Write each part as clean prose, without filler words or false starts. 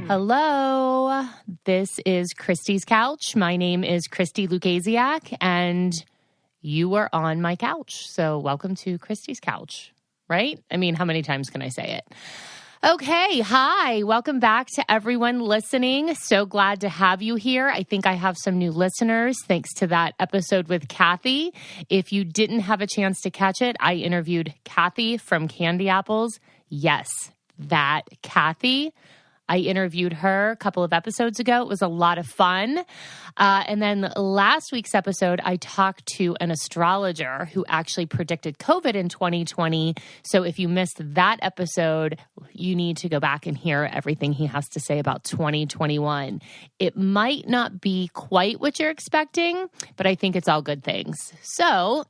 Hello, this is Christy's Couch. My name is Christy Lukasiak, and you are on my couch. So welcome to Christy's Couch, right? I mean, how many times can I say it? Okay, hi. Welcome back to everyone listening. So glad to have you here. I think I have some new listeners thanks to that episode with Kathy. If you didn't have a chance to catch it, I interviewed Kathy from Candy Apples. Yes, that Kathy. I interviewed her a couple of episodes ago. It was a lot of fun. And then last week's episode, I talked to an astrologer who actually predicted COVID in 2020. So if you missed that episode, you need to go back and hear everything he has to say about 2021. It might not be quite what you're expecting, but I think it's all good things. So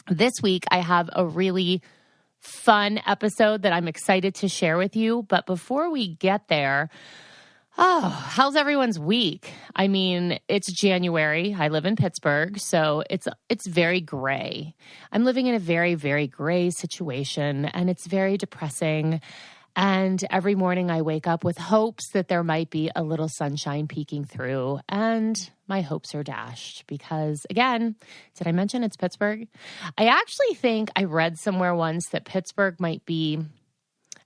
this week, I have a really fun episode that I'm excited to share with you. But before we get there, how's everyone's week? I mean, it's January. I live in Pittsburgh, so it's very gray. I'm living in a very, very gray situation, and it's very depressing. And every morning I wake up with hopes that there might be a little sunshine peeking through, and my hopes are dashed because, again, did I mention it's Pittsburgh? I actually think I read somewhere once that Pittsburgh might be,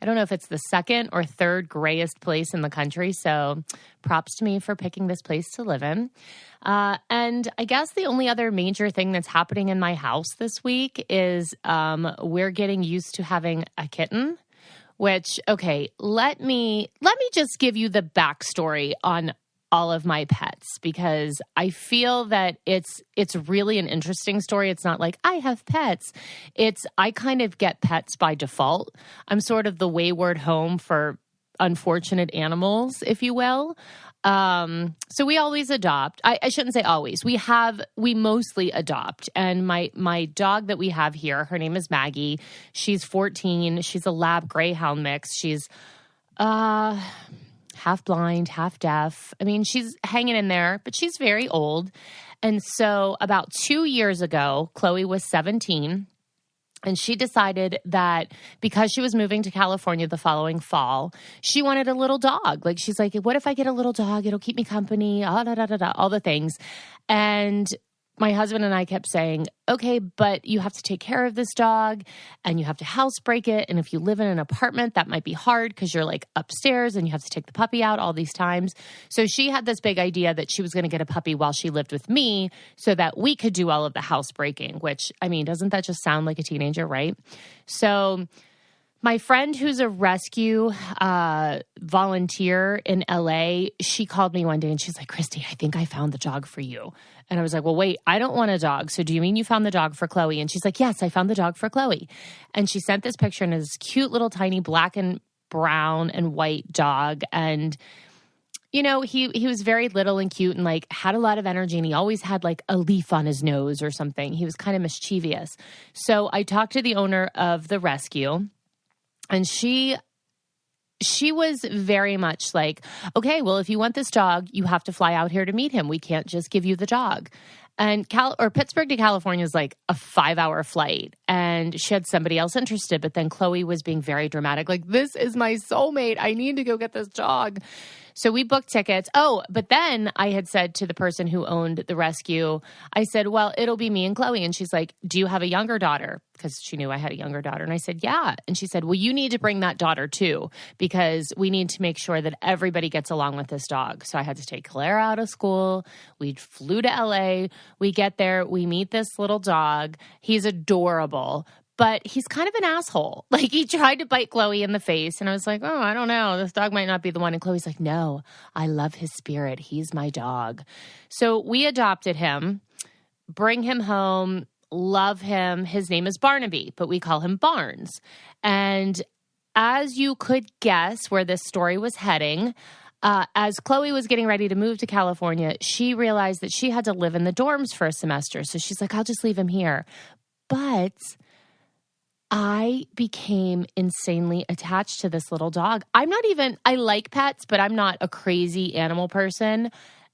I don't know if it's the second or third grayest place in the country, so props to me for picking this place to live in. And I guess the only other major thing that's happening in my house this week is we're getting used to having a kitten. Which, okay, let me just give you the backstory on all of my pets, because I feel that it's really an interesting story. It's not like I have pets. I kind of get pets by default. I'm sort of the wayward home for unfortunate animals, if you will. So we always adopt. I shouldn't say always. We mostly adopt. And my dog that we have here, her name is Maggie. She's 14. She's a lab greyhound mix. She's half blind, half deaf. I mean, she's hanging in there, but she's very old. And so about 2 years ago, Chloe was 17. And she decided that because she was moving to California the following fall, she wanted a little dog. Like, she's like, what if I get a little dog? It'll keep me company, all the things. And my husband and I kept saying, okay, but you have to take care of this dog and you have to housebreak it. And if you live in an apartment, that might be hard because you're like upstairs and you have to take the puppy out all these times. So she had this big idea that she was going to get a puppy while she lived with me so that we could do all of the housebreaking, which, I mean, doesn't that just sound like a teenager, right? So my friend who's a rescue volunteer in LA, she called me one day and she's like, Christy, I think I found the dog for you. And I was like, well, wait, I don't want a dog. So do you mean you found the dog for Chloe? And she's like, yes, I found the dog for Chloe. And she sent this picture, and it's this cute little tiny black and brown and white dog. And, you know, he was very little and cute and like had a lot of energy, and he always had like a leaf on his nose or something. He was kind of mischievous. So I talked to the owner of the rescue, and she was very much like, okay, well, if you want this dog, you have to fly out here to meet him. We can't just give you the dog. And Pittsburgh to California is like a 5-hour flight. And she had somebody else interested, but then Chloe was being very dramatic. Like, this is my soulmate. I need to go get this dog. So we booked tickets. Oh, but then I had said to the person who owned the rescue, I said, well, it'll be me and Chloe. And she's like, do you have a younger daughter? Because she knew I had a younger daughter. And I said, yeah. And she said, well, you need to bring that daughter too, because we need to make sure that everybody gets along with this dog. So I had to take Clara out of school. We flew to LA. We get there. We meet this little dog. He's adorable. But he's kind of an asshole. Like, he tried to bite Chloe in the face. And I was like, oh, I don't know. This dog might not be the one. And Chloe's like, no, I love his spirit. He's my dog. So we adopted him, bring him home, love him. His name is Barnaby, but we call him Barnes. And as you could guess where this story was heading, as Chloe was getting ready to move to California, she realized that she had to live in the dorms for a semester. So she's like, I'll just leave him here. But I became insanely attached to this little dog. I like pets, but I'm not a crazy animal person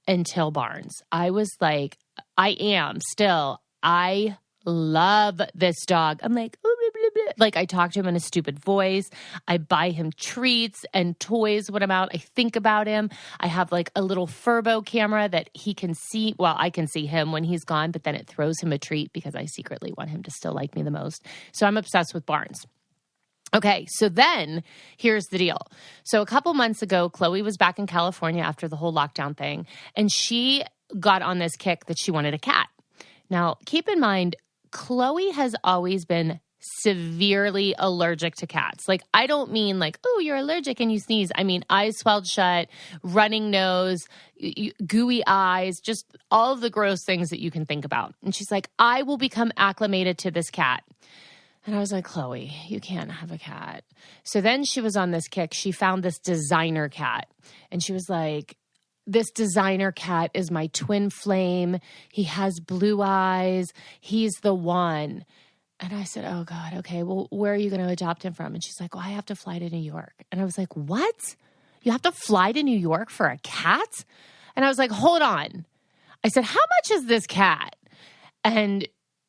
until Barnes. I was like, I am still. I love this dog. I'm like, oh, blah, blah, like I talk to him in a stupid voice. I buy him treats and toys when I'm out. I think about him. I have like a little Furbo camera that he can see. Well, I can see him when he's gone, but then it throws him a treat because I secretly want him to still like me the most. So I'm obsessed with Barnes. Okay, so then here's the deal. So a couple months ago, Chloe was back in California after the whole lockdown thing, and she got on this kick that she wanted a cat. Now, keep in mind, Chloe has always been severely allergic to cats. Like, I don't mean like, oh, you're allergic and you sneeze. I mean, eyes swelled shut, running nose, gooey eyes, just all of the gross things that you can think about. And she's like, I will become acclimated to this cat. And I was like, Chloe, you can't have a cat. So then she was on this kick. She found this designer cat. And she was like, this designer cat is my twin flame. He has blue eyes. He's the one. And I said, oh, God, okay, well, where are you going to adopt him from? And she's like, well, I have to fly to New York. And I was like, what? You have to fly to New York for a cat? And I was like, hold on. I said, how much is this cat? And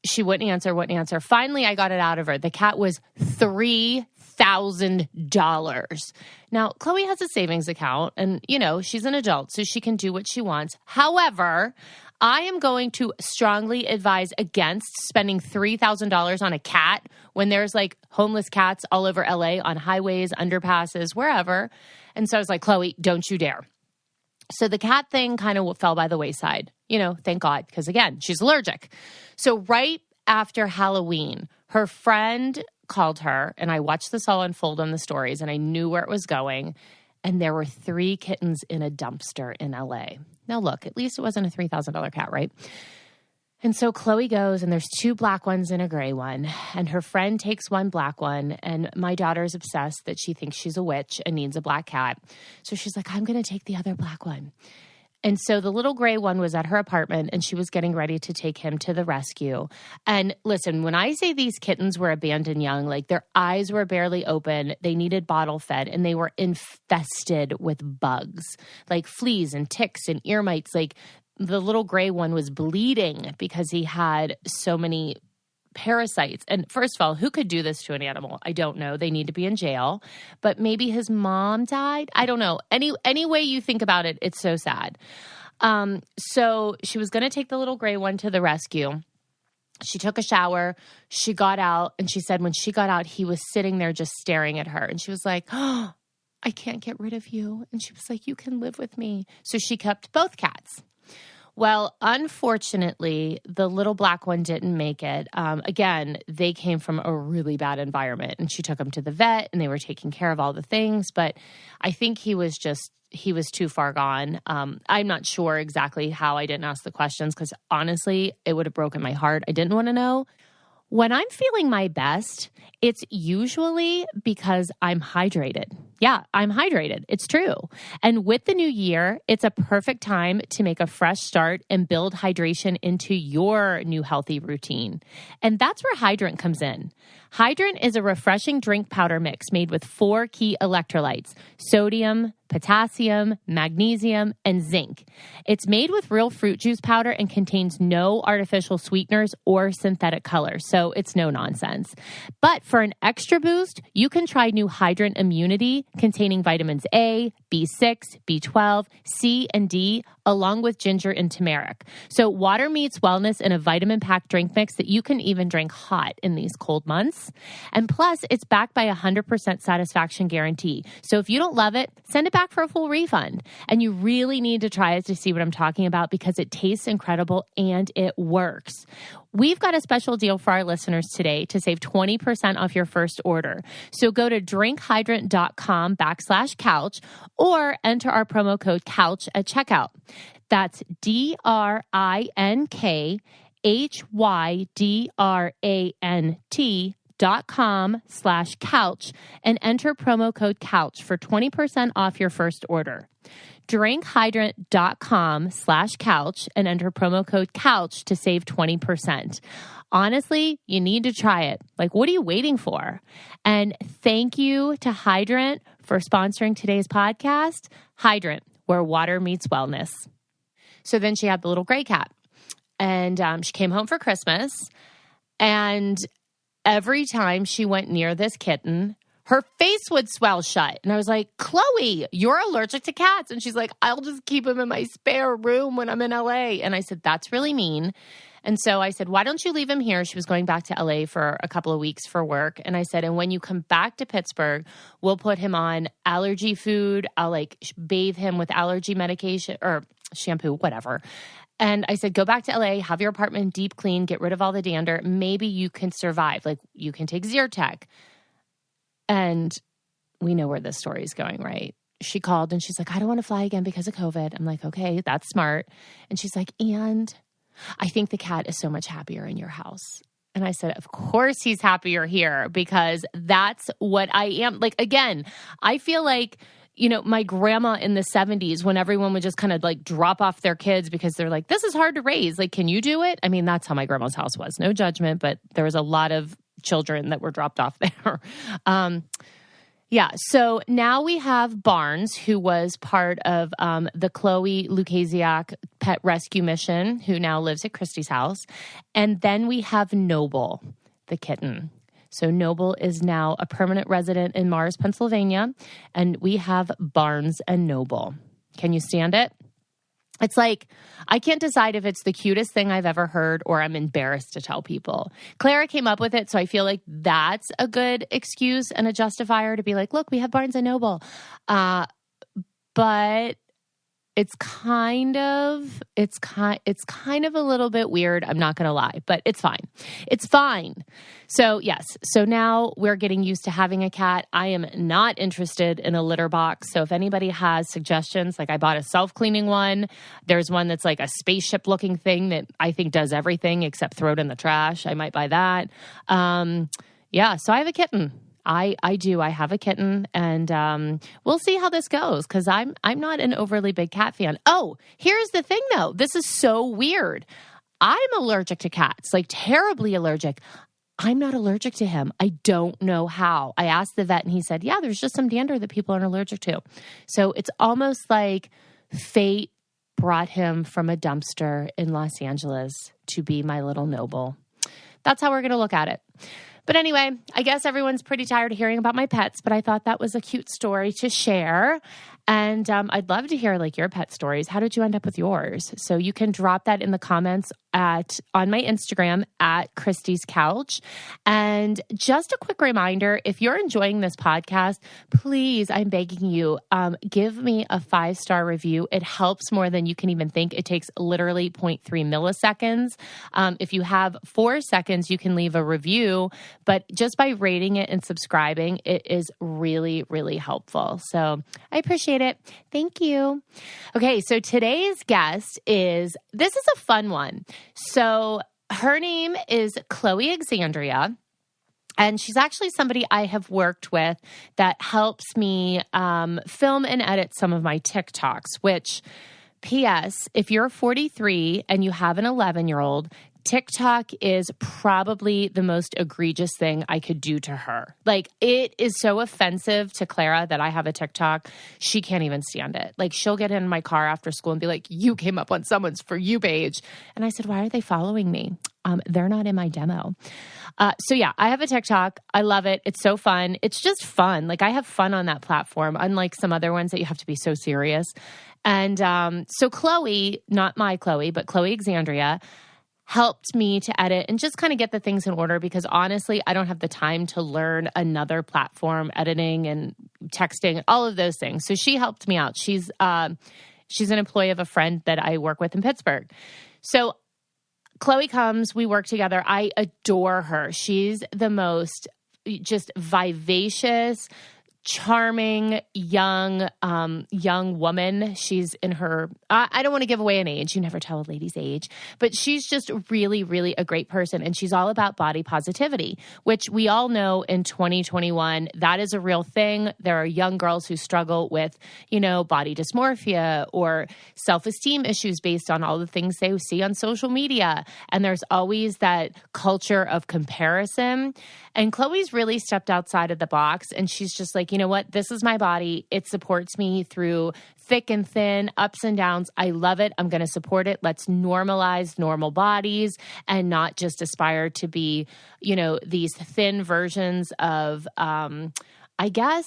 she wouldn't answer. Finally, I got it out of her. The cat was $3,000. Now, Chloe has a savings account and, you know, she's an adult, so she can do what she wants. However, I am going to strongly advise against spending $3,000 on a cat when there's like homeless cats all over LA on highways, underpasses, wherever. And so I was like, Chloe, don't you dare. So the cat thing kind of fell by the wayside, you know, thank God, because again, she's allergic. So right after Halloween, her friend called her, and I watched this all unfold on the stories, and I knew where it was going, and there were 3 kittens in a dumpster in LA. Now look, at least it wasn't a $3,000 cat, right? And so Chloe goes, and there's 2 black ones and a gray one. And her friend takes one black one. And my daughter is obsessed that she thinks she's a witch and needs a black cat. So she's like, I'm going to take the other black one. And so the little gray one was at her apartment, and she was getting ready to take him to the rescue. And listen, when I say these kittens were abandoned young, like their eyes were barely open, they needed bottle fed, and they were infested with bugs, like fleas and ticks and ear mites. Like the little gray one was bleeding because he had so many parasites. And first of all, who could do this to an animal? I don't know. They need to be in jail. But maybe his mom died. I don't know. Any way you think about it, it's so sad. So she was going to take the little gray one to the rescue. She took a shower. She got out. And she said when she got out, he was sitting there just staring at her. And she was like, oh, I can't get rid of you. And she was like, you can live with me. So she kept both cats. Well, unfortunately, the little black one didn't make it. Again, they came from a really bad environment, and she took him to the vet, and they were taking care of all the things. But I think he was too far gone. I'm not sure exactly how. I didn't ask the questions because honestly, it would have broken my heart. I didn't want to know. When I'm feeling my best, it's usually because I'm hydrated. Yeah, I'm hydrated. It's true. And with the new year, it's a perfect time to make a fresh start and build hydration into your new healthy routine. And that's where Hydrant comes in. Hydrant is a refreshing drink powder mix made with 4 key electrolytes: sodium, potassium, magnesium, and zinc. It's made with real fruit juice powder and contains no artificial sweeteners or synthetic colors, so it's no nonsense. But for an extra boost, you can try new Hydrant Immunity containing vitamins A, B6, B12, C, and D, along with ginger and turmeric. So water meets wellness in a vitamin-packed drink mix that you can even drink hot in these cold months. And plus, it's backed by a 100% satisfaction guarantee. So if you don't love it, send it back for a full refund. And you really need to try it to see what I'm talking about because it tastes incredible and it works. We've got a special deal for our listeners today to save 20% off your first order. So go to drinkhydrant.com/couch or enter our promo code COUCH at checkout. That's drinkhydrant.com/couch and enter promo code COUCH for 20% off your first order. drinkhydrant.com/couch and enter promo code COUCH to save 20%. Honestly, you need to try it. Like, what are you waiting for? And thank you to Hydrant for sponsoring today's podcast. Hydrant, where water meets wellness. So then she had the little gray cat, and she came home for Christmas, and every time she went near this kitten, her face would swell shut. And I was like, Chloe, you're allergic to cats. And she's like, I'll just keep him in my spare room when I'm in LA. And I said, that's really mean. And so I said, why don't you leave him here? She was going back to LA for a couple of weeks for work. And I said, and when you come back to Pittsburgh, we'll put him on allergy food. I'll like bathe him with allergy medication or shampoo, whatever. And I said, go back to LA, have your apartment deep clean, get rid of all the dander. Maybe you can survive. Like you can take Zyrtec. And we know where this story is going, right? She called and she's like, I don't want to fly again because of COVID. I'm like, okay, that's smart. And she's like, and I think the cat is so much happier in your house. And I said, of course he's happier here because that's what I am. Like, again, I feel like, you know, my grandma in the 70s when everyone would just kind of like drop off their kids because they're like, this is hard to raise. Like, can you do it? I mean, that's how my grandma's house was. No judgment, but there was a lot of children that were dropped off there. Yeah. So now we have Barnes, who was part of the Chloe Lukasiak pet rescue mission, who now lives at Christy's house. And then we have Noble, the kitten. So Noble is now a permanent resident in Mars, Pennsylvania. And we have Barnes and Noble. Can you stand it? It's like, I can't decide if it's the cutest thing I've ever heard or I'm embarrassed to tell people. Clara came up with it, so I feel like that's a good excuse and a justifier to be like, look, we have Barnes & Noble. But it's kind of a little bit weird. I'm not going to lie, but it's fine. It's fine. So yes. So now we're getting used to having a cat. I am not interested in a litter box. So if anybody has suggestions, like I bought a self-cleaning one. There's one that's like a spaceship looking thing that I think does everything except throw it in the trash. I might buy that. Yeah. So I have a kitten. I do. I have a kitten, and we'll see how this goes because I'm not an overly big cat fan. Oh, here's the thing, though. This is so weird. I'm allergic to cats, like terribly allergic. I'm not allergic to him. I don't know how. I asked the vet, and he said, yeah, there's just some dander that people aren't allergic to. So it's almost like fate brought him from a dumpster in Los Angeles to be my little Noble. That's how we're going to look at it. But anyway, I guess everyone's pretty tired of hearing about my pets, but I thought that was a cute story to share. And I'd love to hear like your pet stories. How did you end up with yours? So you can drop that in the comments on my Instagram at Christy's Couch. And just a quick reminder, if you're enjoying this podcast, please, I'm begging you, give me a 5-star review. It helps more than you can even think. It takes literally 0.3 milliseconds. If you have 4 seconds, you can leave a review, but just by rating it and subscribing, it is really, really helpful. So I appreciate it. Thank you. Okay, so today's guest this is a fun one. So her name is Chloe Xandria, and she's actually somebody I have worked with that helps me film and edit some of my TikToks, which, P.S., if you're 43 and you have an 11-year-old, TikTok is probably the most egregious thing I could do to her. Like, it is so offensive to Clara that I have a TikTok. She can't even stand it. Like, she'll get in my car after school and be like, you came up on someone's For You page. And I said, why are they following me? They're not in my demo. So yeah, I have a TikTok. I love it. It's so fun. It's just fun. Like, I have fun on that platform, unlike some other ones that you have to be so serious. And so Chloe, not my Chloe, but Chloe Xandria, helped me to edit and just kind of get the things in order because honestly, I don't have the time to learn another platform, editing and texting, all of those things. So she helped me out. She's an employee of a friend that I work with in Pittsburgh. So Chloe comes, we work together. I adore her. She's the most just vivacious, charming, young woman. She's in her, I don't want to give away an age. You never tell a lady's age, but she's just really, really a great person. And she's all about body positivity, which we all know in 2021, that is a real thing. There are young girls who struggle with, body dysmorphia or self-esteem issues based on all the things they see on social media. And there's always that culture of comparison. And Chloe's really stepped outside of the box. And she's just like, you know what? This is my body. It supports me through thick and thin, ups and downs. I love it. I'm going to support it. Let's normalize normal bodies and not just aspire to be, these thin versions of, I guess,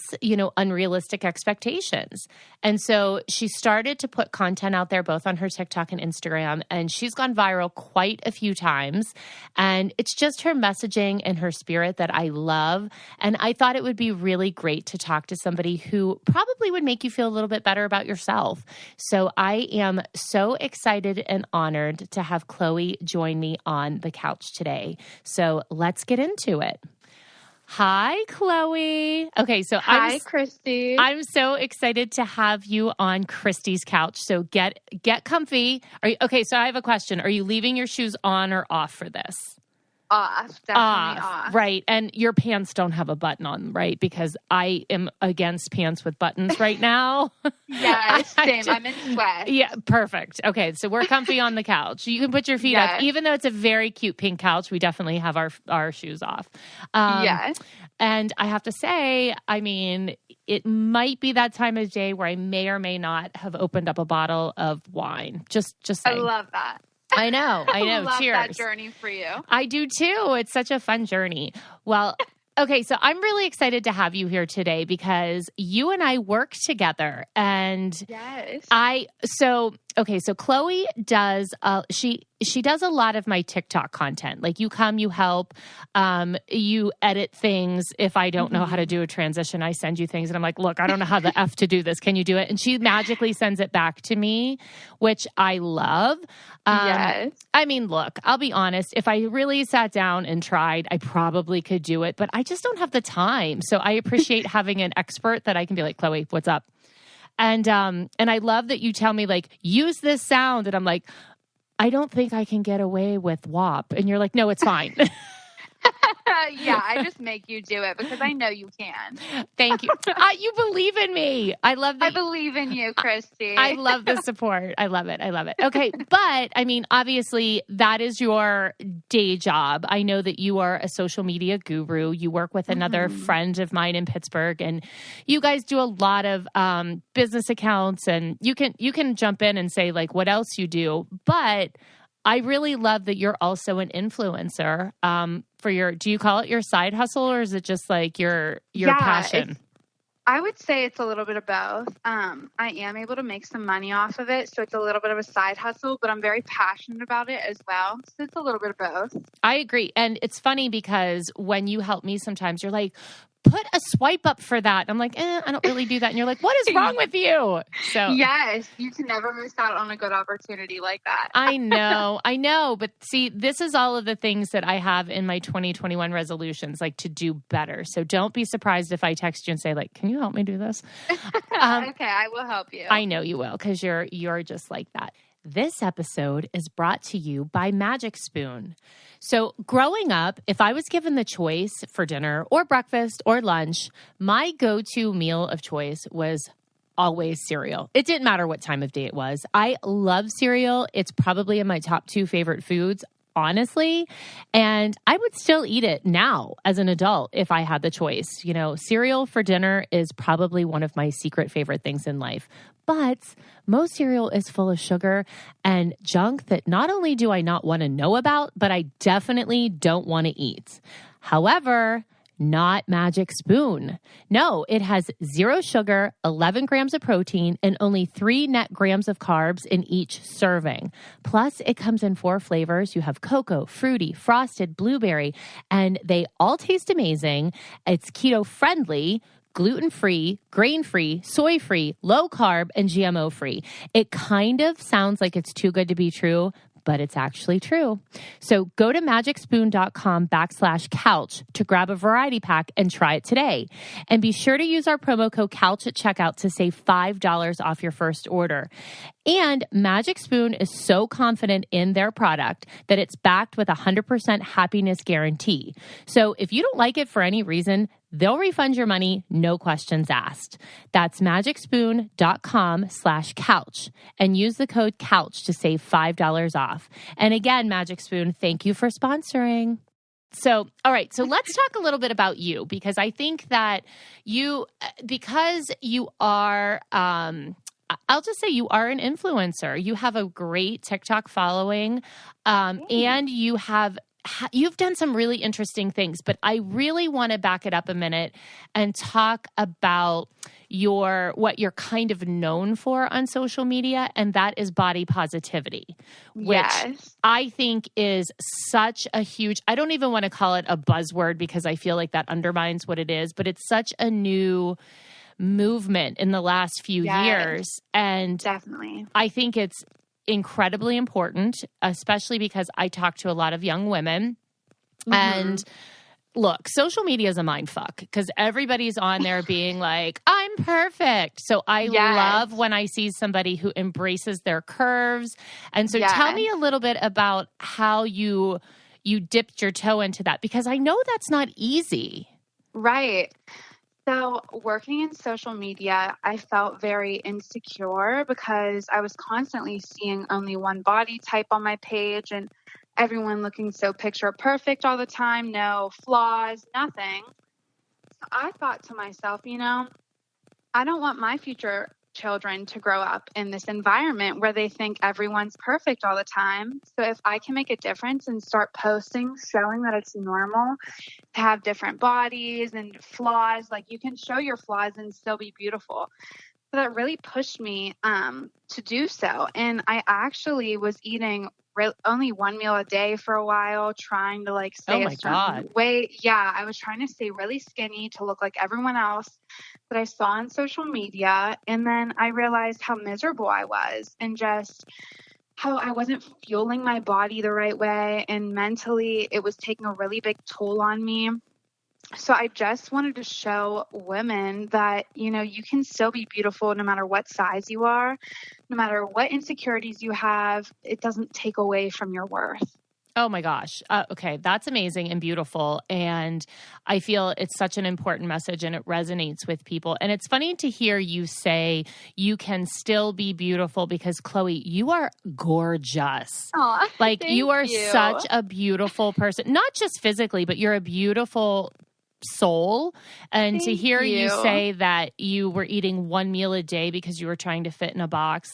unrealistic expectations. And so she started to put content out there both on her TikTok and Instagram, and she's gone viral quite a few times. And it's just her messaging and her spirit that I love. And I thought it would be really great to talk to somebody who probably would make you feel a little bit better about yourself. So I am so excited and honored to have Chloe join me on the couch today. So let's get into it. Hi, Chloe. Okay, so Hi, Christy. I'm so excited to have you on Christy's couch. So get comfy. Okay, so I have a question. Are you leaving your shoes on or off for this? Off, definitely off. Right, and your pants don't have a button on, right? Because I am against pants with buttons right now. Yeah, same. I'm in sweat. Yeah, perfect. Okay, so we're comfy on the couch. You can put your feet up. Even though it's a very cute pink couch, we definitely have our shoes off. Yes. And I have to say, it might be that time of day where I may or may not have opened up a bottle of wine. Just saying. I love that. I know. I love Cheers. that journey for you. I do too. It's such a fun journey. Well, okay, so I'm really excited to have you here today because you and I work together, and yes. So Chloe does she does a lot of my TikTok content. Like you come, you help, you edit things. If I don't know how to do a transition, I send you things and I'm like, look, I don't know how the F to do this. Can you do it? And she magically sends it back to me, which I love. Yes. Look, I'll be honest. If I really sat down and tried, I probably could do it, but I just don't have the time. So I appreciate having an expert that I can be like, Chloe, what's up? And I love that you tell me like, use this sound. And I'm like, I don't think I can get away with WAP. And you're like, no, it's fine. Yeah, I just make you do it because I know you can. Thank you. You believe in me. I love that. I believe in you, Christy. I love the support. I love it. Okay. But obviously that is your day job. I know that you are a social media guru. You work with another friend of mine in Pittsburgh, and you guys do a lot of business accounts, and you can jump in and say like what else you do. But I really love that you're also an influencer for do you call it your side hustle, or is it just like your passion? I would say it's a little bit of both. I am able to make some money off of it, so it's a little bit of a side hustle, but I'm very passionate about it as well. So it's a little bit of both. I agree. And it's funny because when you help me sometimes, you're like, put a swipe up for that. And I'm like, I don't really do that. And you're like, what is wrong with you? So yes, you can never miss out on a good opportunity like that. I know. But see, this is all of the things that I have in my 2021 resolutions, like to do better. So don't be surprised if I text you and say like, can you help me do this? Okay, I will help you. I know you will, because you're just like that. This episode is brought to you by Magic Spoon. So growing up, if I was given the choice for dinner or breakfast or lunch, my go-to meal of choice was always cereal. It didn't matter what time of day it was. I love cereal. It's probably in my top 2 favorite foods, honestly. And I would still eat it now as an adult if I had the choice. Cereal for dinner is probably one of my secret favorite things in life. But most cereal is full of sugar and junk that not only do I not want to know about, but I definitely don't want to eat. However, not Magic Spoon. No, it has 0 sugar, 11 grams of protein, and only 3 net grams of carbs in each serving. Plus, it comes in 4 flavors. You have cocoa, fruity, frosted, blueberry, and they all taste amazing. It's keto-friendly, gluten-free, grain-free, soy-free, low-carb, and GMO-free. It kind of sounds like it's too good to be true, but it's actually true. So go to magicspoon.com/couch to grab a variety pack and try it today. And be sure to use our promo code COUCH at checkout to save $5 off your first order. And Magic Spoon is so confident in their product that it's backed with a 100% happiness guarantee. So if you don't like it for any reason, they'll refund your money, no questions asked. That's magicspoon.com/couch and use the code COUCH to save $5 off. And again, Magic Spoon, thank you for sponsoring. So, all right. So let's talk a little bit about you, because I think that because you are, I'll just say you are an influencer. You have a great TikTok following, and you've done some really interesting things, but I really want to back it up a minute and talk about what you're kind of known for on social media, and that is body positivity, which I think is such a huge, I don't even want to call it a buzzword because I feel like that undermines what it is, but it's such a new movement in the last few years. And definitely, I think it's incredibly important, especially because I talk to a lot of young women. And look, social media is a mind fuck because everybody's on there being like, I'm perfect. So I love when I see somebody who embraces their curves. And so tell me a little bit about how you dipped your toe into that, because I know that's not easy. Right. So working in social media, I felt very insecure because I was constantly seeing only one body type on my page and everyone looking so picture perfect all the time, no flaws, nothing. So I thought to myself, I don't want my future children to grow up in this environment where they think everyone's perfect all the time. So if I can make a difference and start posting, showing that it's normal to have different bodies and flaws, like you can show your flaws and still be beautiful. So that really pushed me to do so. And I actually was eating only one meal a day for a while, trying to stay a certain weight. Yeah, I was trying to stay really skinny to look like everyone else that I saw on social media. And then I realized how miserable I was and just how I wasn't fueling my body the right way. And mentally, it was taking a really big toll on me. So I just wanted to show women that, you can still be beautiful no matter what size you are, no matter what insecurities you have. It doesn't take away from your worth. Oh my gosh. Okay. That's amazing and beautiful. And I feel it's such an important message and it resonates with people. And it's funny to hear you say you can still be beautiful because Chloe, you are gorgeous. Aw, you are such a beautiful person, not just physically, but you're a beautiful soul. And to hear you say that you were eating one meal a day because you were trying to fit in a box,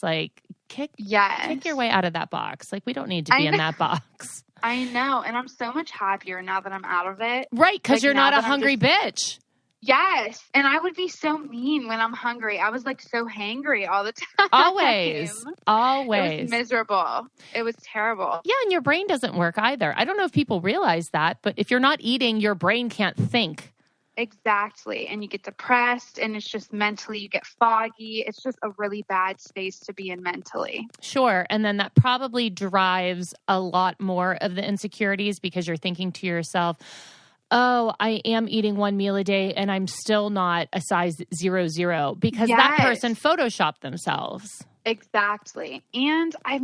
kick your way out of that box. We don't need to be in that box. I know. And I'm so much happier now that I'm out of it. Right. Because you're not a hungry bitch. Yes. And I would be so mean when I'm hungry. I was so hangry all the time. Always. It was miserable. It was terrible. Yeah. And your brain doesn't work either. I don't know if people realize that, but if you're not eating, your brain can't think. Exactly. And you get depressed and it's just mentally you get foggy. It's just a really bad space to be in mentally. Sure. And then that probably drives a lot more of the insecurities because you're thinking to yourself, oh, I am eating one meal a day and I'm still not a size 00 because that person photoshopped themselves. Exactly. And I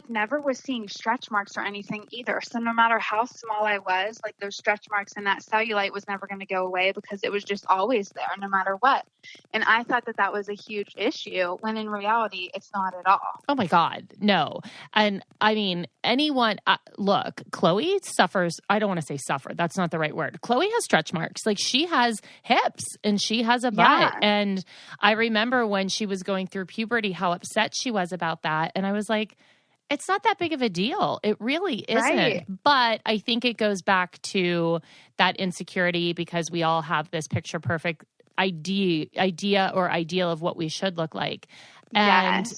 never was seeing stretch marks or anything either. So no matter how small I was, those stretch marks and that cellulite was never going to go away because it was just always there no matter what. And I thought that was a huge issue when in reality, it's not at all. Oh my God. No. And I mean, anyone, look, Chloe suffers. I don't want to say suffer. That's not the right word. Chloe has stretch marks. She has hips and she has a butt. Yeah. And I remember when she was going through puberty, how upset she was about that. And I was like, it's not that big of a deal. It really isn't. Right. But I think it goes back to that insecurity because we all have this picture perfect idea or ideal of what we should look like. And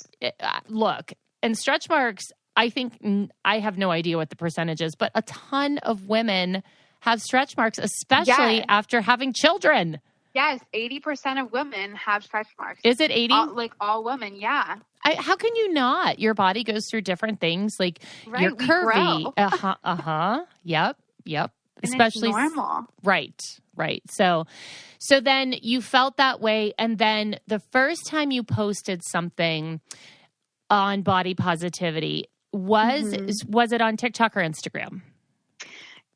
look, and stretch marks, I think I have no idea what the percentage is, but a ton of women have stretch marks, especially after having children. Yes, 80% of women have stretch marks. Is it 80? All women, yeah. How can you not? Your body goes through different things. You're curvy. Yep. And especially it's normal. Right. So then you felt that way. And then the first time you posted something on body positivity was it on TikTok or Instagram?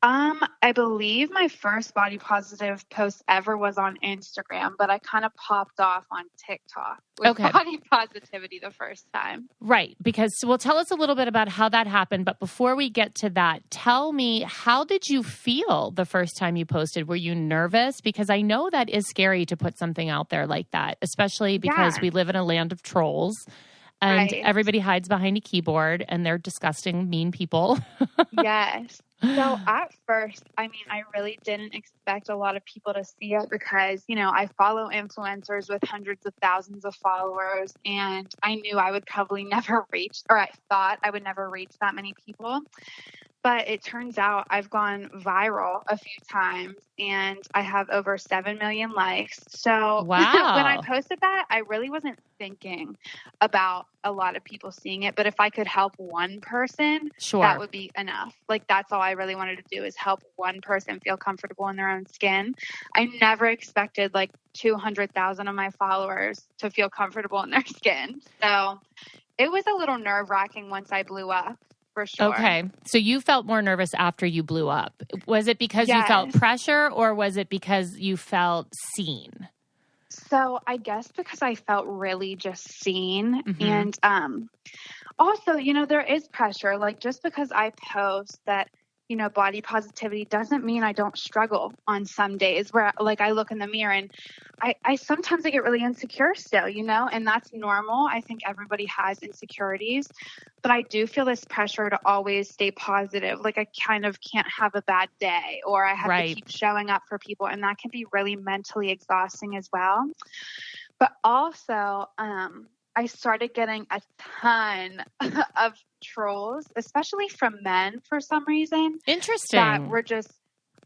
I believe my first body positive post ever was on Instagram, but I kind of popped off on TikTok with body positivity the first time. Right. Because, well, tell us a little bit about how that happened. But before we get to that, tell me, how did you feel the first time you posted? Were you nervous? Because I know that is scary to put something out there like that, especially because we live in a land of trolls. And everybody hides behind a keyboard and they're disgusting, mean people. Yes. So at first, I mean, I really didn't expect a lot of people to see it because, you know, I follow influencers with hundreds of thousands of followers, and I knew I would probably never reach, or I thought I would never reach that many people. But it turns out I've gone viral a few times and I have over 7 million likes. So when I posted that, I really wasn't thinking about a lot of people seeing it. But if I could help one person, that would be enough. Like, that's all I really wanted to do, is help one person feel comfortable in their own skin. I never expected like 200,000 of my followers to feel comfortable in their skin. So it was a little nerve-wracking once I blew up. For sure. Okay. So you felt more nervous after you blew up. Was it because you felt pressure, or was it because you felt seen? So I guess because I felt really just seen. And also, you know, there is pressure. Like, just because I post that, you know, body positivity doesn't mean I don't struggle on some days where, like, I look in the mirror and I sometimes I get really insecure still, you know, and that's normal. I think everybody has insecurities, but I do feel this pressure to always stay positive. Like, I kind of can't have a bad day, or I have to keep showing up for people, and that can be really mentally exhausting as well. But also, I started getting a ton of trolls, especially from men for some reason. Interesting. That were just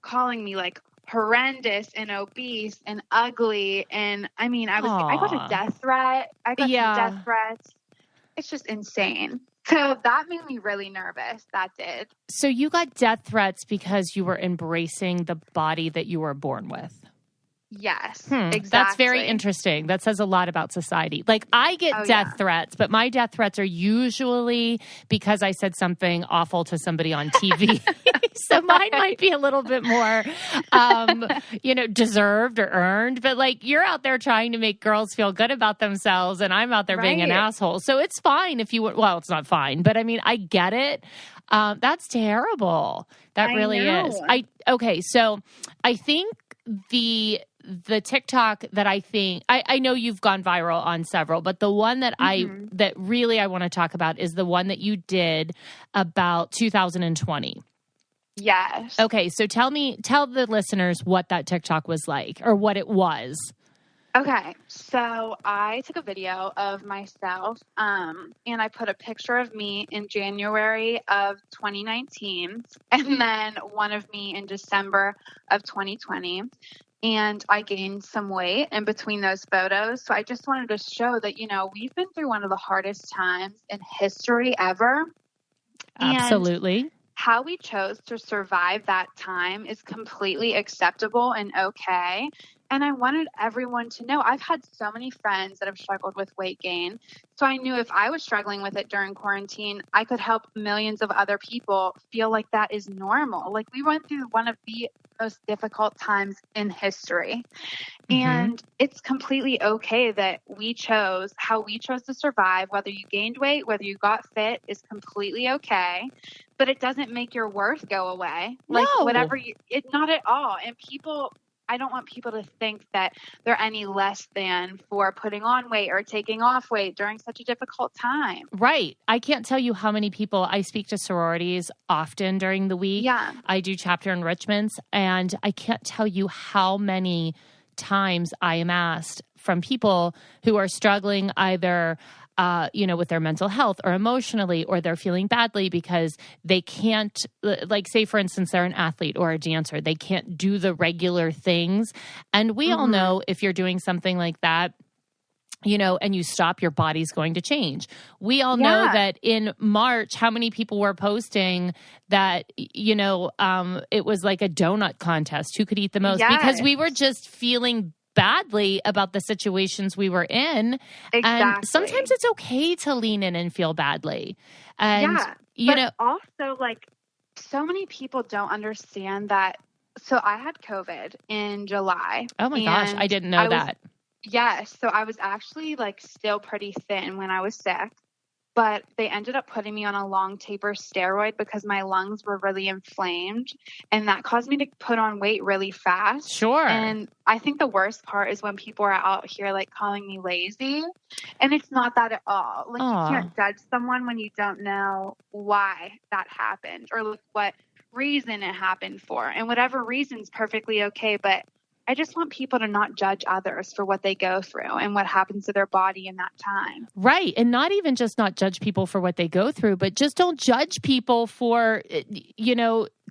calling me like horrendous and obese and ugly. And I mean, I got a death threat. I got some death threats. It's just insane. So that made me really nervous. That did. So you got death threats because you were embracing the body that you were born with. Yes, exactly. That's very interesting. That says a lot about society. Like, I get death threats, but my death threats are usually because I said something awful to somebody on TV. So mine might be a little bit more, you know, deserved or earned. But, like, you're out there trying to make girls feel good about themselves, and I'm out there being an asshole. So it's fine if you – well, it's not fine. But, I mean, I get it. That's terrible. That really is. Okay, so I think the TikTok that I know you've gone viral on several, but the one that that really I want to talk about is the one that you did about 2020. Yes. Okay. So tell the listeners what that TikTok was like, or what it was. Okay. So I took a video of myself, and I put a picture of me in January of 2019, and then one of me in December of 2020. And I gained some weight in between those photos. So I just wanted to show that, you know, we've been through one of the hardest times in history ever. Absolutely. And how we chose to survive that time is completely acceptable and okay. And I wanted everyone to know. I've had so many friends that have struggled with weight gain. So I knew if I was struggling with it during quarantine, I could help millions of other people feel like that is normal. Like, we went through one of the most difficult times in history. And it's completely okay that how we chose to survive. Whether you gained weight, whether you got fit, is completely okay. But it doesn't make your worth go away. Like, not at all. And I don't want people to think that they're any less than for putting on weight or taking off weight during such a difficult time. Right. I can't tell you how many people I speak to sororities often during the week. Yeah. I do chapter enrichments, and I can't tell you how many times I am asked from people who are struggling either with their mental health or emotionally, or they're feeling badly because they can't, like, say, for instance, they're an athlete or a dancer. They can't do the regular things. And we all know if you're doing something like that, you know, and you stop, your body's going to change. We all know that in March, how many people were posting that, you know, it was like a donut contest, who could eat the most, because we were just feeling badly about the situations we were in. Exactly. And sometimes it's okay to lean in and feel badly. And, you know, also, like, so many people don't understand that. So I had COVID in July. Oh my gosh, I didn't know that. Yes. So I was actually like still pretty thin when I was sick, but they ended up putting me on a long taper steroid because my lungs were really inflamed, and that caused me to put on weight really fast. Sure. And I think the worst part is when people are out here like calling me lazy, and it's not that at all. Like you can't judge someone when you don't know why that happened or like what reason it happened for, and whatever reason's perfectly okay. But I just want people to not judge others for what they go through and what happens to their body in that time. Right. And not even just not judge people for what they go through, but just don't judge people for,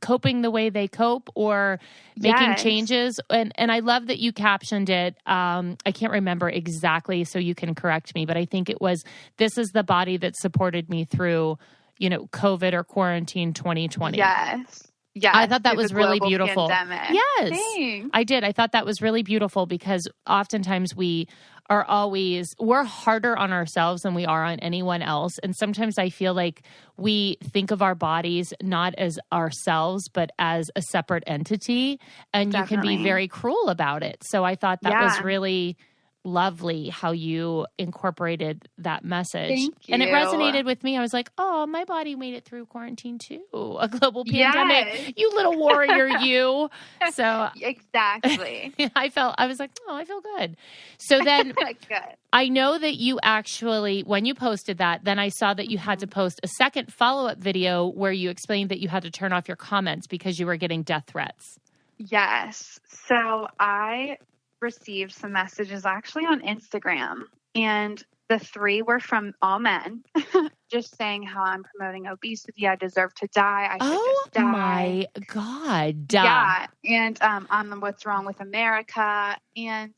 coping the way they cope or making changes. And I love that you captioned it. I can't remember exactly, so you can correct me, but I think it was, this is the body that supported me through, COVID or quarantine 2020. Yes. Yeah, I thought that was really beautiful. Pandemic. Yes, Thanks. I did. I thought that was really beautiful because oftentimes we're harder on ourselves than we are on anyone else. And sometimes I feel like we think of our bodies not as ourselves, but as a separate entity. And Definitely. You can be very cruel about it. So I thought that was really lovely how you incorporated that message. Thank you. And it resonated with me. I was like, oh, my body made it through quarantine too. A global pandemic. Yes. You little warrior, you. So exactly. I was like, oh, I feel good. So then Good. I know that you actually, when you posted that, then I saw that you had to post a second follow-up video where you explained that you had to turn off your comments because you were getting death threats. Yes. So I received some messages actually on Instagram, and the 3 were from all men, just saying how I'm promoting obesity. I deserve to die. I should just die. Oh my God. Yeah. And on what's wrong with America. And,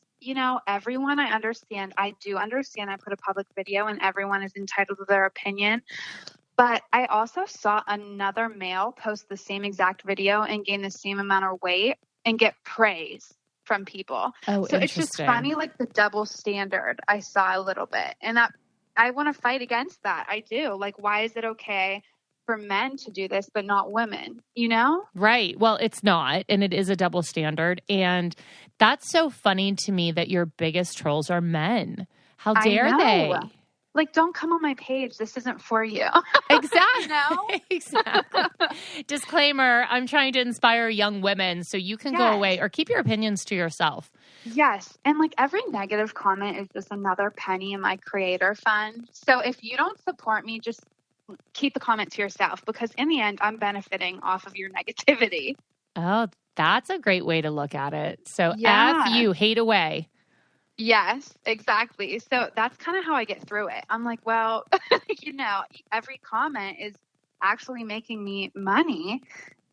everyone, I understand. I do understand I put a public video and everyone is entitled to their opinion. But I also saw another male post the same exact video and gain the same amount of weight and get praise from people. Oh, so it's just funny, like the double standard I saw a little bit. And that I want to fight against that. I do. Like, why is it okay for men to do this, but not women, Right. Well, it's not. And it is a double standard. And that's so funny to me that your biggest trolls are men. How dare they? Like, don't come on my page. This isn't for you. Exactly. Exactly. Disclaimer, I'm trying to inspire young women, so you can go away or keep your opinions to yourself. Yes. And like every negative comment is just another penny in my creator fund. So if you don't support me, just keep the comment to yourself, because in the end, I'm benefiting off of your negativity. Oh, that's a great way to look at it. So F you, hate away. Yes, exactly. So that's kind of how I get through it. I'm like, well, every comment is actually making me money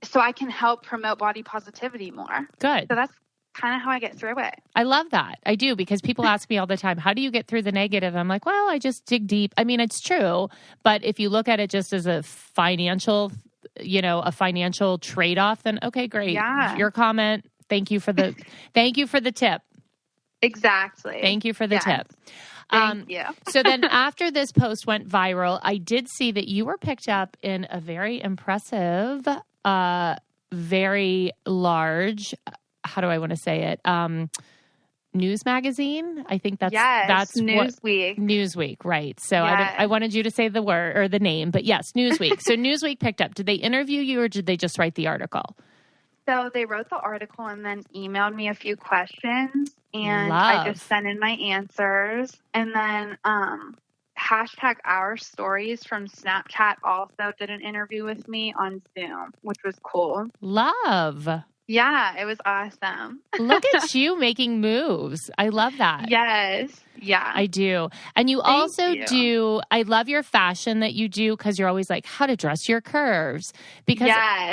so I can help promote body positivity more. Good. So that's kind of how I get through it. I love that. I do, because people ask me all the time, how do you get through the negative? I'm like, well, I just dig deep. I mean, it's true. But if you look at it just as a financial trade-off, then okay, great. Yeah. Your comment. Thank you for the tip. Exactly. Thank you for the tip. Thank you. So then after this post went viral, I did see that you were picked up in a very impressive, very large, how do I want to say it? News magazine. I think that's Newsweek. Newsweek, right. So I wanted you to say the word or the name, but yes, Newsweek. So Newsweek picked up. Did they interview you or did they just write the article? So they wrote the article and then emailed me a few questions, and I just sent in my answers. And then #OurStories from Snapchat also did an interview with me on Zoom, which was cool. Love. Yeah, it was awesome. Look at you making moves. I love that. Yes. Yeah. I do. And you do, I love your fashion that you do, because you're always like, how to dress your curves. Because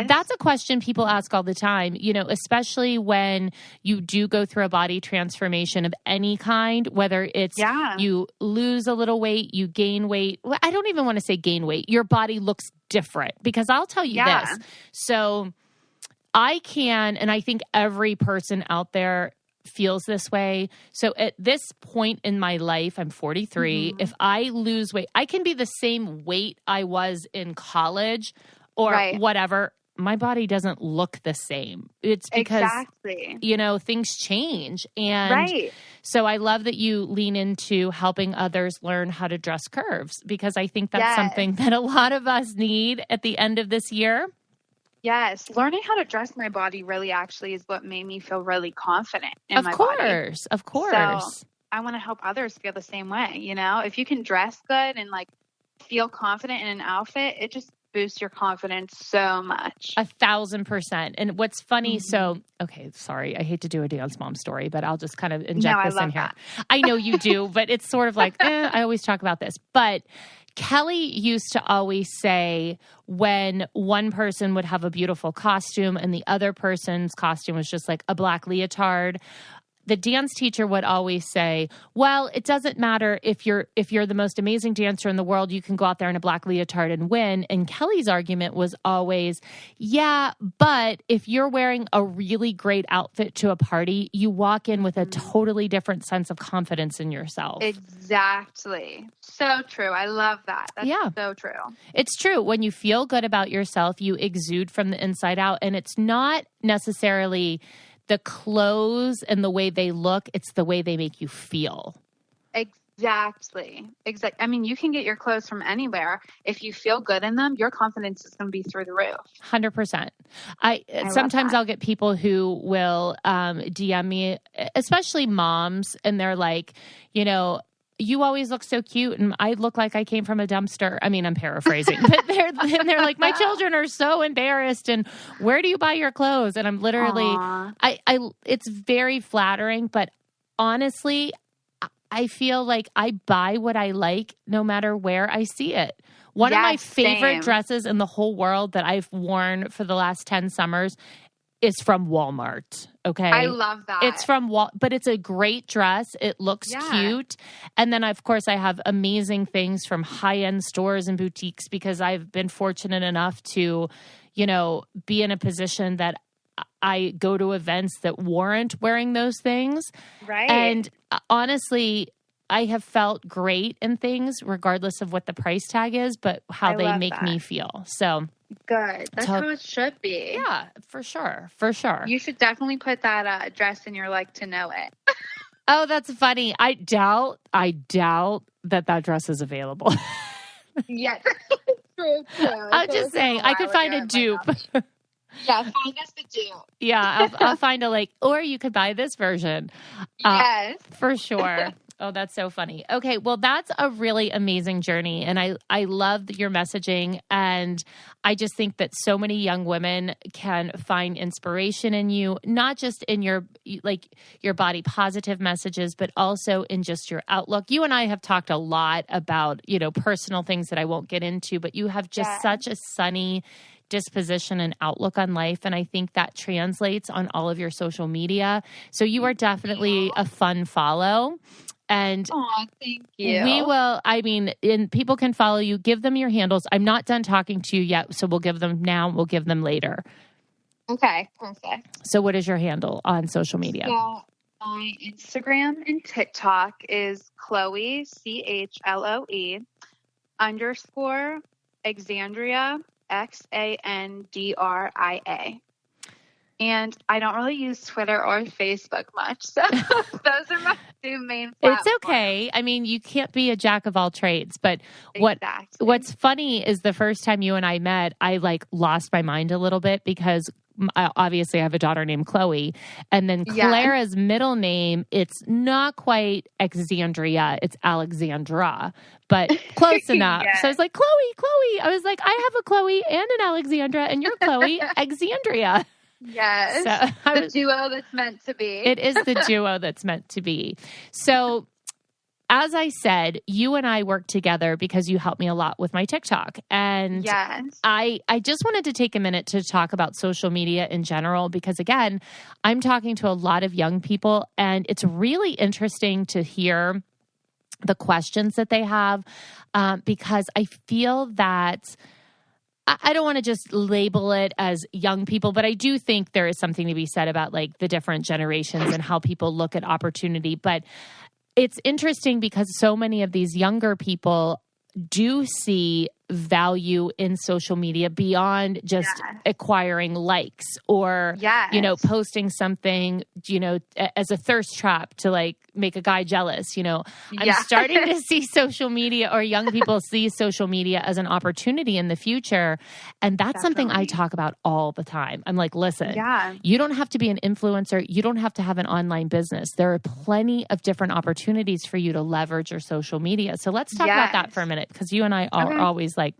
that's a question people ask all the time, especially when you do go through a body transformation of any kind, whether it's you lose a little weight, you gain weight. Well, I don't even want to say gain weight. Your body looks different, because I'll tell you this. So I can, and I think every person out there feels this way. So at this point in my life, I'm 43. If I lose weight, I can be the same weight I was in college or whatever my body doesn't look the same. It's because, things change. And so I love that you lean into helping others learn how to dress curves, because I think that's something that a lot of us need at the end of this year. Yes. Learning how to dress my body really actually is what made me feel really confident in my body. Of course. So I want to help others feel the same way. If you can dress good and feel confident in an outfit, it just boosts your confidence so much. 1,000%. And what's funny, sorry, I hate to do a dance mom story, but I'll just kind of inject this in here. I know you do, but it's sort of like, I always talk about this. But Kelly used to always say when one person would have a beautiful costume and the other person's costume was just like a black leotard, the dance teacher would always say, well, it doesn't matter if you're the most amazing dancer in the world, you can go out there in a black leotard and win. And Kelly's argument was always, yeah, but if you're wearing a really great outfit to a party, you walk in with a totally different sense of confidence in yourself. Exactly. So true. I love that. That's so true. It's true. When you feel good about yourself, you exude from the inside out. And it's not necessarily the clothes and the way they look, it's the way they make you feel. Exactly. I mean, you can get your clothes from anywhere. If you feel good in them, your confidence is going to be through the roof. 100%. Sometimes I'll get people who will DM me, especially moms, and they're like, you always look so cute, and I look like I came from a dumpster. I mean, I'm paraphrasing, but they're like, my children are so embarrassed, and where do you buy your clothes? And I'm literally, it's very flattering, but honestly, I feel like I buy what I like no matter where I see it. One of my favorite dresses in the whole world that I've worn for the last 10 summers is from Walmart. Okay. I love that. It's from but it's a great dress. It looks cute. And then of course I have amazing things from high-end stores and boutiques, because I've been fortunate enough to, be in a position that I go to events that warrant wearing those things. Right. And honestly, I have felt great in things regardless of what the price tag is, but how they make me feel. So good. That's how it should be. Yeah, for sure. For sure. You should definitely put that dress in your like to know it. Oh, that's funny. I doubt that dress is available. Yes. True. I'm just saying, I could find a dupe. Yeah, find us the dupe. Yeah, I'll find or you could buy this version. Yes. For sure. Oh, that's so funny. Okay, well, that's a really amazing journey, and I love your messaging, and I just think that so many young women can find inspiration in you, not just in your body positive messages, but also in just your outlook. You and I have talked a lot about, personal things that I won't get into, but you have just such a sunny disposition and outlook on life, and I think that translates on all of your social media. So you are definitely a fun follow. And thank you. And people can follow you. Give them your handles. I'm not done talking to you yet, so we'll give them now. We'll give them later. Okay, perfect. So what is your handle on social media? So my Instagram and TikTok is Chloe, CHLOE _ Xandria, XANDRIA. And I don't really use Twitter or Facebook much. So those are my two main platforms. It's okay. I mean, you can't be a jack of all trades. But what's funny is the first time you and I met, I lost my mind a little bit, because obviously I have a daughter named Chloe. And then Clara's middle name, it's not quite Xandria. It's Alexandra, but close enough. So I was like, Chloe. I was like, I have a Chloe and an Alexandra, and you're Chloe Xandria. Yes. So the duo that's meant to be. It is the duo that's meant to be. So as I said, you and I work together because you helped me a lot with my TikTok. And I just wanted to take a minute to talk about social media in general, because again, I'm talking to a lot of young people, and it's really interesting to hear the questions that they have, because I feel that I don't want to just label it as young people, but I do think there is something to be said about the different generations and how people look at opportunity. But it's interesting because so many of these younger people do see value in social media beyond just acquiring likes or, posting something, as a thirst trap to like make a guy jealous. I'm starting to see social media, or young people see social media as an opportunity in the future. And that's something I talk about all the time. I'm like, listen, you don't have to be an influencer. You don't have to have an online business. There are plenty of different opportunities for you to leverage your social media. So let's talk about that for a minute, because you and I are always like,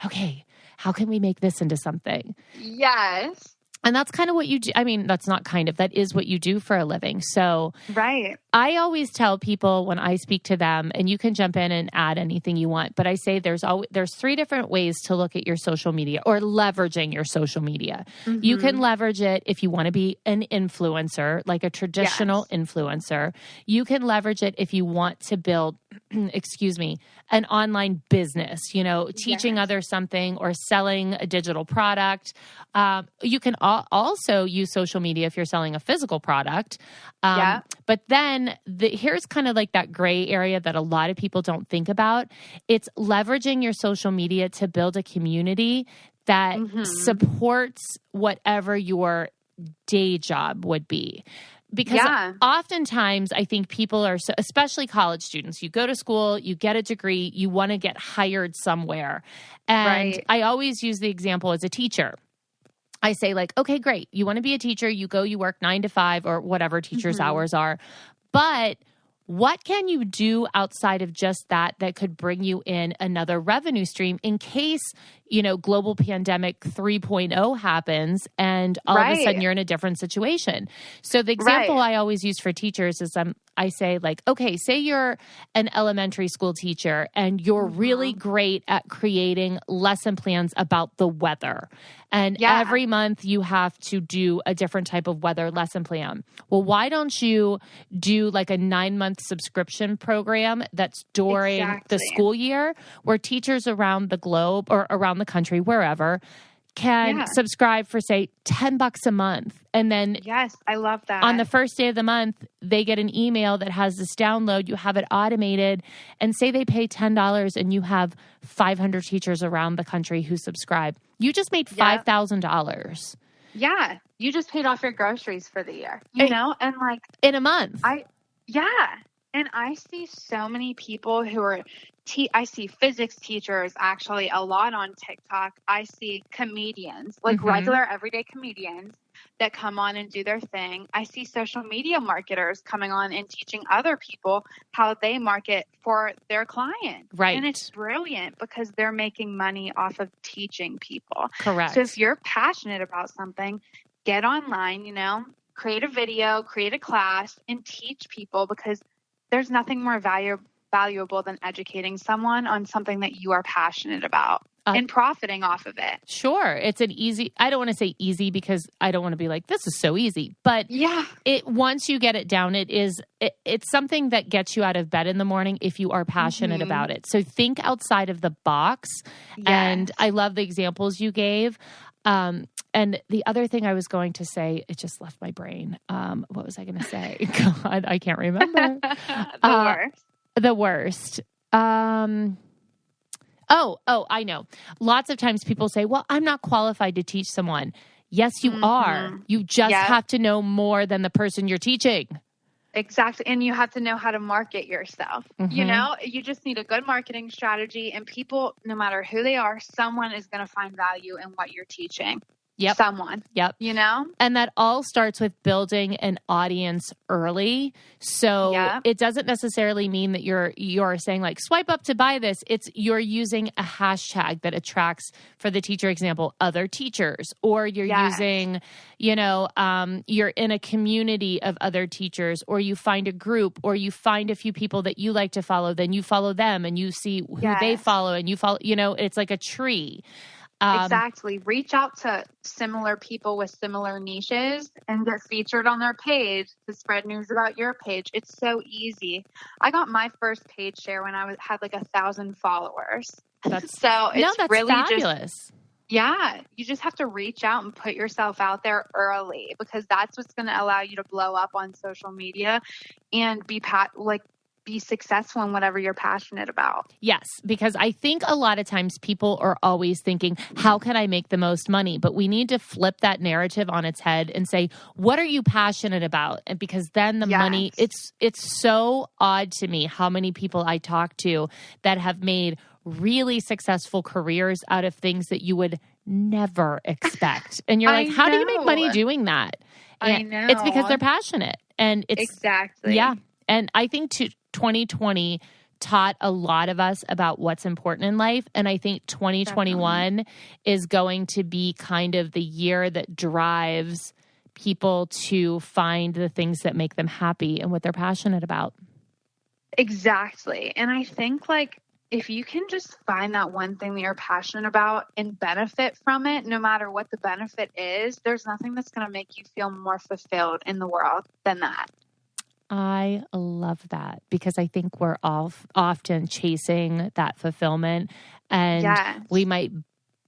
okay, how can we make this into something? Yes. And that's kind of what you do. I mean, that's not kind of, that is what you do for a living. So I always tell people when I speak to them, and you can jump in and add anything you want, but I say there's 3 different ways to look at your social media or leveraging your social media. Mm-hmm. You can leverage it if you want to be an influencer, like a traditional influencer. You can leverage it if you want to build, an online business, teaching others something or selling a digital product. You can also use social media if you're selling a physical product. But then here's kind of like that gray area that a lot of people don't think about. It's leveraging your social media to build a community that supports whatever your day job would be. Because oftentimes I think people are, especially college students, you go to school, you get a degree, you want to get hired somewhere. And I always use the example as a teacher. I say like, okay, great. You want to be a teacher, you go, you work 9 to 5 or whatever teachers' hours are. But what can you do outside of just that could bring you in another revenue stream in case, global pandemic 3.0 happens and all of a sudden you're in a different situation? So the example I always use for teachers is I say like, okay, say you're an elementary school teacher and you're really great at creating lesson plans about the weather. And every month you have to do a different type of weather lesson plan. Well, why don't you do like a 9-month subscription program that's during the school year, where teachers around the globe or around the country, wherever, can subscribe for, say, $10 a month. And then I love that. On the first day of the month, they get an email that has this download. You have it automated, and say they pay $10 and you have 500 teachers around the country who subscribe. You just made $5,000. Yeah. You just paid off your groceries for the year, and like in a month. And I see so many people who are I see physics teachers actually a lot on TikTok. I see comedians, like regular everyday comedians that come on and do their thing. I see social media marketers coming on and teaching other people how they market for their clients. Right. And it's brilliant because they're making money off of teaching people. Correct. So if you're passionate about something, get online, create a video, create a class, and teach people, because there's nothing more valuable than educating someone on something that you are passionate about and profiting off of it. Sure. It's I don't want to say easy because I don't want to be like, this is so easy, but once you get it down, it's something that gets you out of bed in the morning if you are passionate about it. So think outside of the box. And I love the examples you gave. And the other thing I was going to say, it just left my brain. What was I going to say? God, I can't remember. The worst. I know. Lots of times people say, well, I'm not qualified to teach someone. Yes, you are. You just have to know more than the person you're teaching. Exactly. And you have to know how to market yourself. You just need a good marketing strategy, and people, no matter who they are, someone is going to find value in what you're teaching. Someone. And that all starts with building an audience early. So it doesn't necessarily mean that you're saying like, swipe up to buy this. It's you're using a hashtag that attracts, for the teacher example, other teachers, or you're using, you're in a community of other teachers, or you find a group, or you find a few people that you like to follow, then you follow them and you see who they follow, and you follow, it's like a tree. Exactly. Reach out to similar people with similar niches and get featured on their page to spread news about your page. It's so easy. I got my first page share when I had like 1,000 followers. That's really fabulous. You just have to reach out and put yourself out there early, because that's what's going to allow you to blow up on social media and be be successful in whatever you're passionate about. Yes, because I think a lot of times people are always thinking, how can I make the most money? But we need to flip that narrative on its head and say, what are you passionate about? And because then the money, it's so odd to me how many people I talk to that have made really successful careers out of things that you would never expect. And you're like, how do you make money doing that? And I know. It's because they're passionate. And it's exactly. Yeah. And I think 2020 taught a lot of us about what's important in life. And I think 2021 is going to be kind of the year that drives people to find the things that make them happy and what they're passionate about. Exactly. And I think like if you can just find that one thing that you're passionate about and benefit from it, no matter what the benefit is, there's nothing that's going to make you feel more fulfilled in the world than that. I love that because I think we're all often chasing that fulfillment, and we might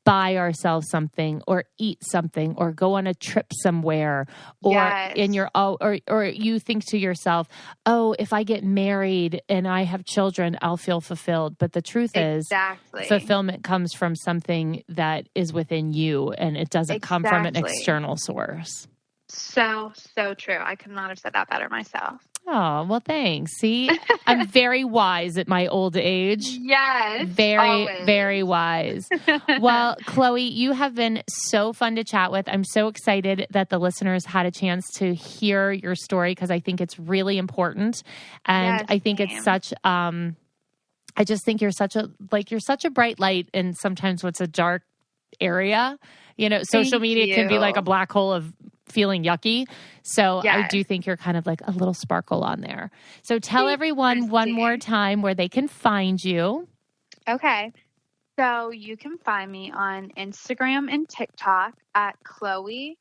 buy ourselves something or eat something or go on a trip somewhere or or you think to yourself, oh, if I get married and I have children, I'll feel fulfilled. But the truth is fulfillment comes from something that is within you and it doesn't come from an external source. So true. I could not have said that better myself. Oh, well, thanks. See, I'm very wise at my old age. Yes. Very wise. Well, Chloe, you have been so fun to chat with. I'm so excited that the listeners had a chance to hear your story because I think it's really important. And I think it's such, I just think you're such a bright light in sometimes what's a dark area. You know, social media can be like a black hole of feeling yucky. So I do think you're kind of like a little sparkle on there. So tell everyone one more time where they can find you. Okay. So you can find me on Instagram and TikTok at Chloe,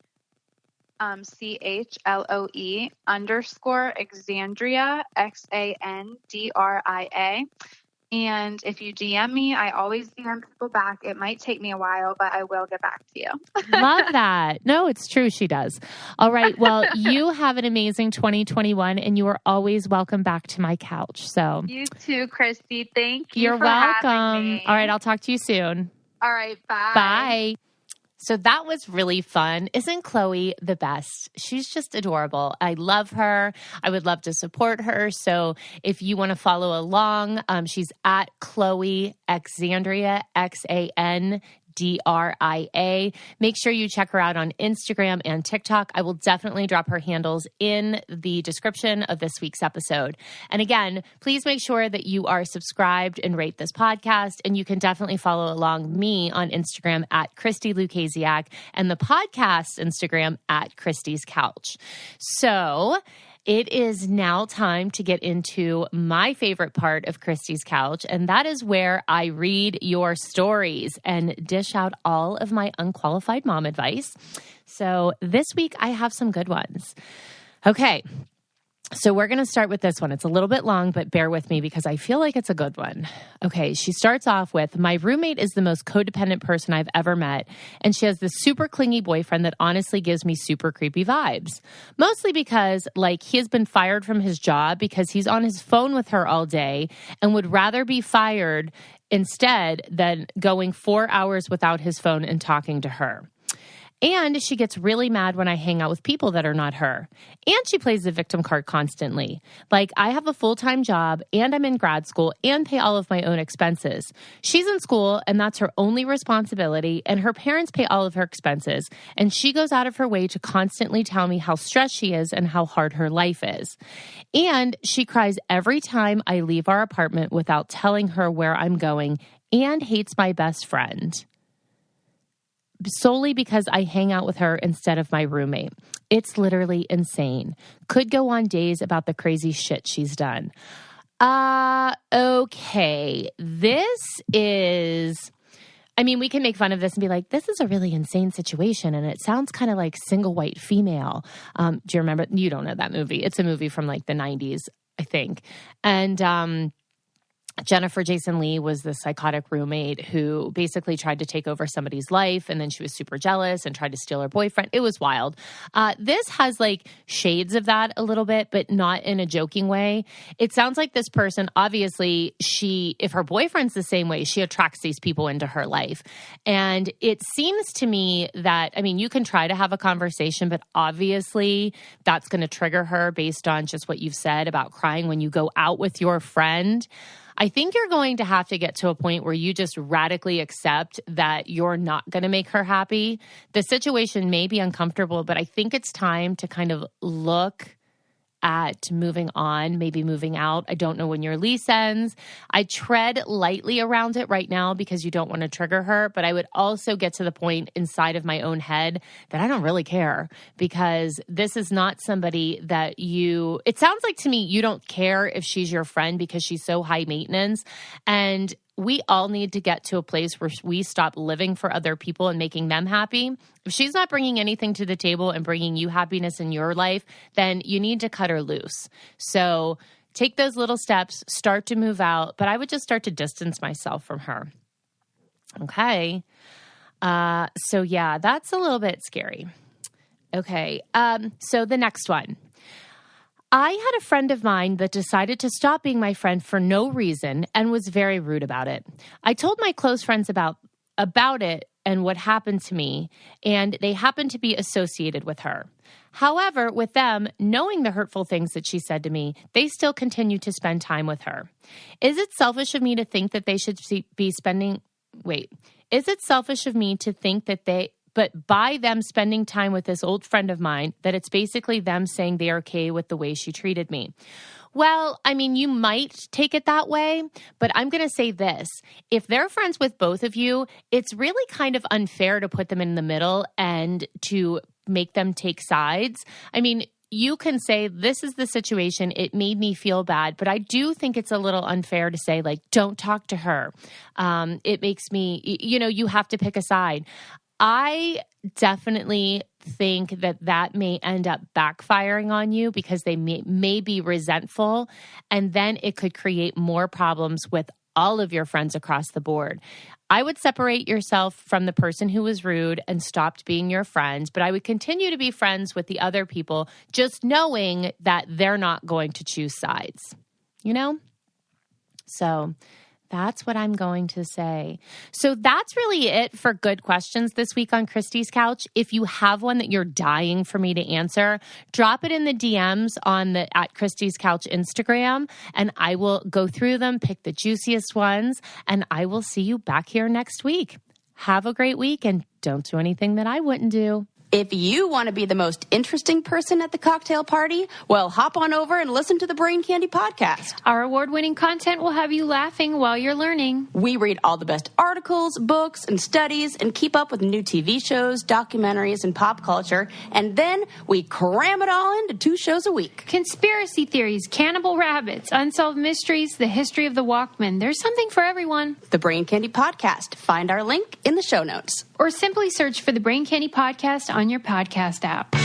CHLOE _Xandria, XANDRIA. And if you DM me, I always DM people back. It might take me a while, but I will get back to you. Love that. No, it's true. She does. All right. Well, you have an amazing 2021 and you are always welcome back to my couch. So you too, Christy. Thank you. You're welcome. All right. I'll talk to you soon. All right. Bye. Bye. So that was really fun. Isn't Chloe the best? She's just adorable. I love her. I would love to support her. So if you want to follow along, she's at Chloe Xandria, XANDRIA. Make sure you check her out on Instagram and TikTok. I will definitely drop her handles in the description of this week's episode. And again, please make sure that you are subscribed and rate this podcast. And you can definitely follow along me on Instagram at Christy Lucasiak and the podcast Instagram at Christy's Couch. So it is now time to get into my favorite part of Christy's Couch, and that is where I read your stories and dish out all of my unqualified mom advice. So this week I have some good ones. Okay. So we're going to start with this one. It's a little bit long, but bear with me because I feel like it's a good one. Okay, she starts off with, my roommate is the most codependent person I've ever met, and she has this super clingy boyfriend that honestly gives me super creepy vibes. Mostly because, like, he has been fired from his job because he's on his phone with her all day and would rather be fired instead than going 4 hours without his phone and talking to her. And she gets really mad when I hang out with people that are not her. And she plays the victim card constantly. Like, I have a full-time job and I'm in grad school and pay all of my own expenses. She's in school and that's her only responsibility, and her parents pay all of her expenses. And she goes out of her way to constantly tell me how stressed she is and how hard her life is. And she cries every time I leave our apartment without telling her where I'm going, and hates my best friend solely because I hang out with her instead of my roommate. It's literally insane. Could go on days about the crazy shit she's done. Okay. This is, I mean, we can make fun of this and be like, this is a really insane situation. And it sounds kind of like Single White Female. Do you remember? You don't know that movie. It's a movie from like the 90s, I think. And, Jennifer Jason Leigh was the psychotic roommate who basically tried to take over somebody's life, and then she was super jealous and tried to steal her boyfriend. It was wild. This has like shades of that a little bit, but not in a joking way. It sounds like this person, obviously, if her boyfriend's the same way, she attracts these people into her life. And it seems to me that, I mean, you can try to have a conversation, but obviously that's going to trigger her based on just what you've said about crying when you go out with your friend. I think you're going to have to get to a point where you just radically accept that you're not going to make her happy. The situation may be uncomfortable, but I think it's time to kind of look at moving on, maybe moving out. I don't know when your lease ends. I tread lightly around it right now because you don't want to trigger her, but I would also get to the point inside of my own head that I don't really care, because this is not somebody that it sounds like to me you don't care if she's your friend because she's so high maintenance. And we all need to get to a place where we stop living for other people and making them happy. If she's not bringing anything to the table and bringing you happiness in your life, then you need to cut her loose. So take those little steps, start to move out, but I would just start to distance myself from her. Okay. So yeah, that's a little bit scary. Okay. So the next one. I had a friend of mine that decided to stop being my friend for no reason and was very rude about it. I told my close friends about it and what happened to me, and they happened to be associated with her. However, with them knowing the hurtful things that she said to me, they still continue to spend time with her. Is it selfish of me to think that they should be spending... Is it selfish of me to think that but by them spending time with this old friend of mine, that it's basically them saying they're okay with the way she treated me? Well, I mean, you might take it that way, but I'm going to say this. If they're friends with both of you, it's really kind of unfair to put them in the middle and to make them take sides. I mean, you can say, this is the situation. It made me feel bad. But I do think it's a little unfair to say, like, don't talk to her. It makes me, you have to pick a side. I definitely think that may end up backfiring on you because they may be resentful, and then it could create more problems with all of your friends across the board. I would separate yourself from the person who was rude and stopped being your friend, but I would continue to be friends with the other people, just knowing that they're not going to choose sides, So that's what I'm going to say. So that's really it for good questions this week on Christy's Couch. If you have one that you're dying for me to answer, drop it in the DMs at Christy's Couch Instagram, and I will go through them, pick the juiciest ones, and I will see you back here next week. Have a great week, and don't do anything that I wouldn't do. If you want to be the most interesting person at the cocktail party, well, hop on over and listen to the Brain Candy podcast. Our award-winning content will have you laughing while you're learning. We read all the best articles, books, and studies, and keep up with new TV shows, documentaries, and pop culture. And then we cram it all into 2 shows a week. Conspiracy theories, cannibal rabbits, unsolved mysteries, the history of the Walkman. There's something for everyone. The Brain Candy podcast. Find our link in the show notes. Or simply search for the Brain Candy podcast on your podcast app.